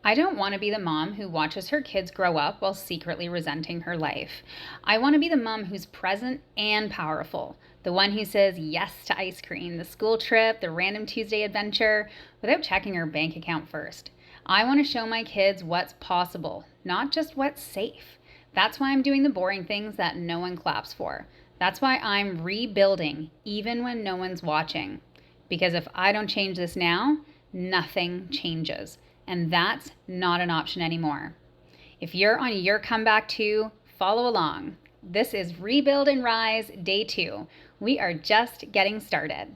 I don't want to be the mom who watches her kids grow up while secretly resenting her life. I want to be the mom who's present and powerful. The one who says yes to ice cream, the school trip, the random Tuesday adventure, without checking her bank account first. I want to show my kids what's possible, not just what's safe. That's why I'm doing the boring things that no one claps for. That's why I'm rebuilding, even when no one's watching. Because if I don't change this now, nothing changes. And that's not an option anymore. If you're on your comeback too, follow along. This is Rebuild and Rise Day 2. We are just getting started.